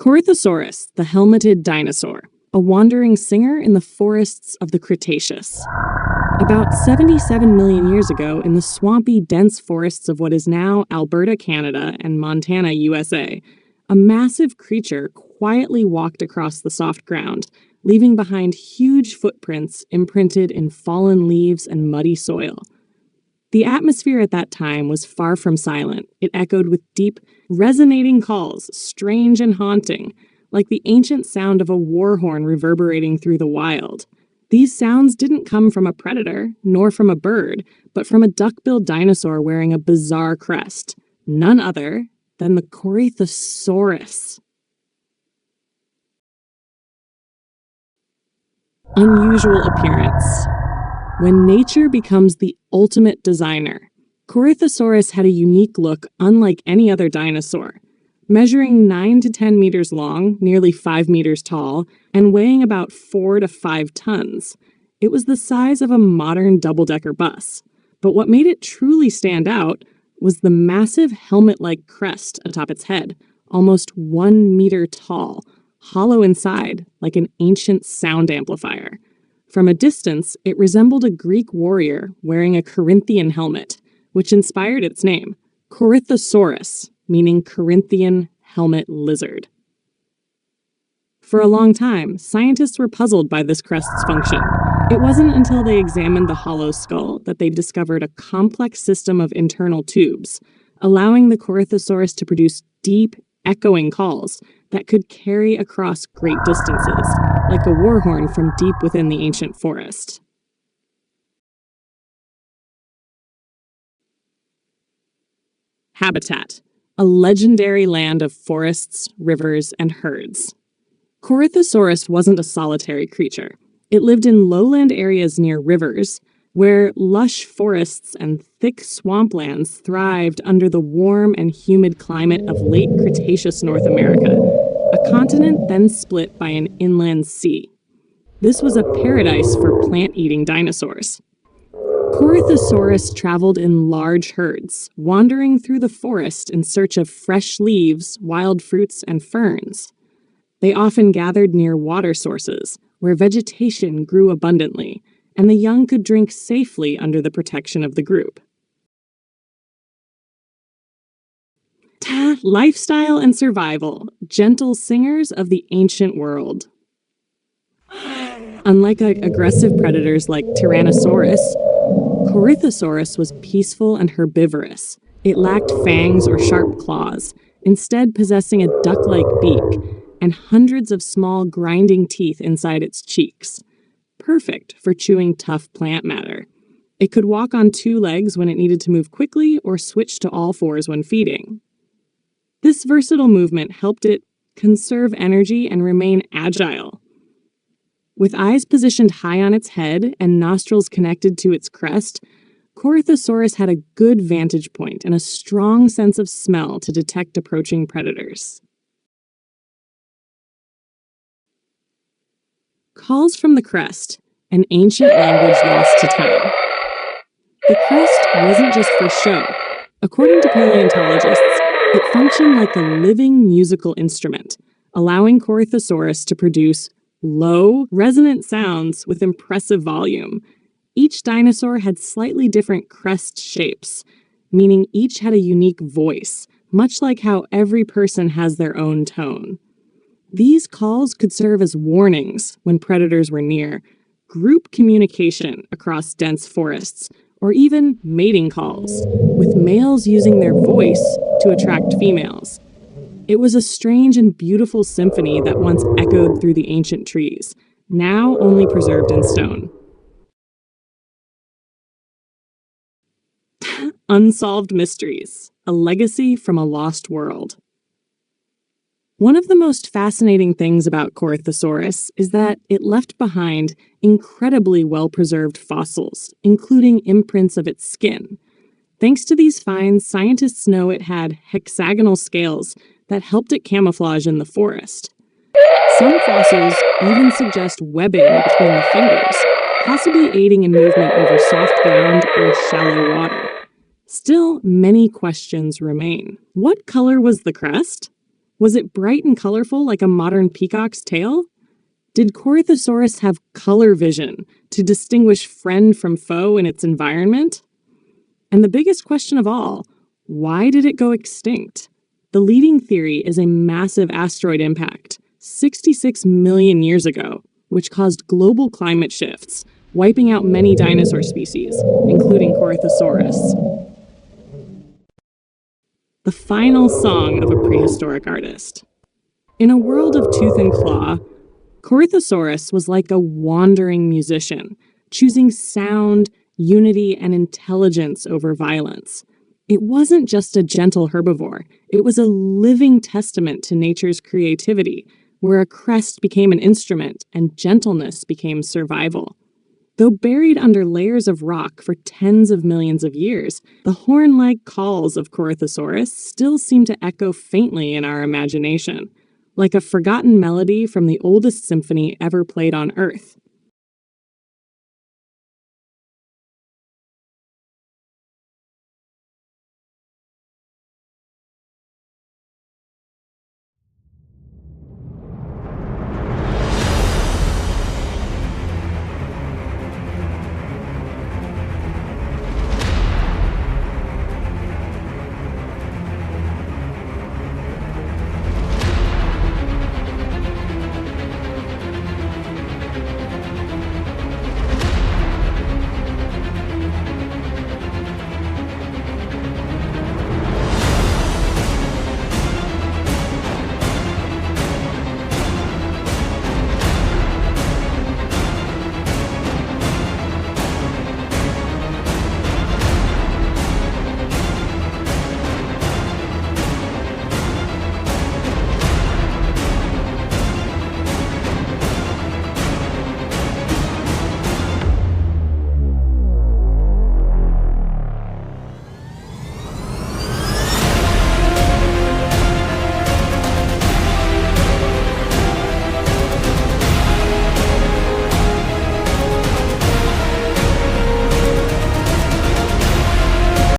Corythosaurus, the helmeted dinosaur, a wandering singer in the forests of the Cretaceous. About 77 million years ago, in the swampy, dense forests of what is now Alberta, Canada, and Montana, USA, a massive creature quietly walked across the soft ground, leaving behind huge footprints imprinted in fallen leaves and muddy soil. The atmosphere at that time was far from silent. It echoed with deep, resonating calls, strange and haunting, like the ancient sound of a war horn reverberating through the wild. These sounds didn't come from a predator, nor from a bird, but from a duck-billed dinosaur wearing a bizarre crest, none other than the Corythosaurus. Unusual appearance. When nature becomes the ultimate designer, Corythosaurus had a unique look unlike any other dinosaur. Measuring 9 to 10 meters long, nearly 5 meters tall, and weighing about 4 to 5 tons, it was the size of a modern double-decker bus. But what made it truly stand out was the massive helmet-like crest atop its head, almost 1 meter tall, hollow inside like an ancient sound amplifier. From a distance, it resembled a Greek warrior wearing a Corinthian helmet, which inspired its name, Corythosaurus, meaning Corinthian helmet lizard. For a long time, scientists were puzzled by this crest's function. It wasn't until they examined the hollow skull that they discovered a complex system of internal tubes, allowing the Corythosaurus to produce deep, echoing calls that could carry across great distances, like a war horn from deep within the ancient forest. Habitat: a legendary land of forests, rivers, and herds. Corythosaurus wasn't a solitary creature. It lived in lowland areas near rivers, where lush forests and thick swamplands thrived under the warm and humid climate of late Cretaceous North America, a continent then split by an inland sea. This was a paradise for plant-eating dinosaurs. Corythosaurus traveled in large herds, wandering through the forest in search of fresh leaves, wild fruits, and ferns. They often gathered near water sources, where vegetation grew abundantly, and the young could drink safely under the protection of the group. Lifestyle and survival, gentle singers of the ancient world. Unlike aggressive predators like Tyrannosaurus, Corythosaurus was peaceful and herbivorous. It lacked fangs or sharp claws, instead possessing a duck-like beak and hundreds of small grinding teeth inside its cheeks. Perfect for chewing tough plant matter. It could walk on 2 legs when it needed to move quickly or switch to all 4s when feeding. This versatile movement helped it conserve energy and remain agile. With eyes positioned high on its head and nostrils connected to its crest, Corythosaurus had a good vantage point and a strong sense of smell to detect approaching predators. Calls from the crest, an ancient language lost to time. The crest wasn't just for show. According to paleontologists, it functioned like a living musical instrument, allowing Corythosaurus to produce low, resonant sounds with impressive volume. Each dinosaur had slightly different crest shapes, meaning each had a unique voice, much like how every person has their own tone. These calls could serve as warnings when predators were near, group communication across dense forests, or even mating calls, with males using their voice to attract females. It was a strange and beautiful symphony that once echoed through the ancient trees, now only preserved in stone. Unsolved mysteries, a legacy from a lost world. One of the most fascinating things about Corythosaurus is that it left behind incredibly well-preserved fossils, including imprints of its skin. Thanks to these finds, scientists know it had hexagonal scales that helped it camouflage in the forest. Some fossils even suggest webbing between the fingers, possibly aiding in movement over soft ground or shallow water. Still, many questions remain. What color was the crest? Was it bright and colorful like a modern peacock's tail? Did Corythosaurus have color vision to distinguish friend from foe in its environment? And the biggest question of all, why did it go extinct? The leading theory is a massive asteroid impact, 66 million years ago, which caused global climate shifts, wiping out many dinosaur species, including Corythosaurus. The final song of a prehistoric artist. In a world of tooth and claw, Corythosaurus was like a wandering musician, choosing sound, unity, and intelligence over violence. It wasn't just a gentle herbivore, it was a living testament to nature's creativity, where a crest became an instrument and gentleness became survival. Though buried under layers of rock for tens of millions of years, the horn-like calls of Corythosaurus still seem to echo faintly in our imagination, like a forgotten melody from the oldest symphony ever played on Earth.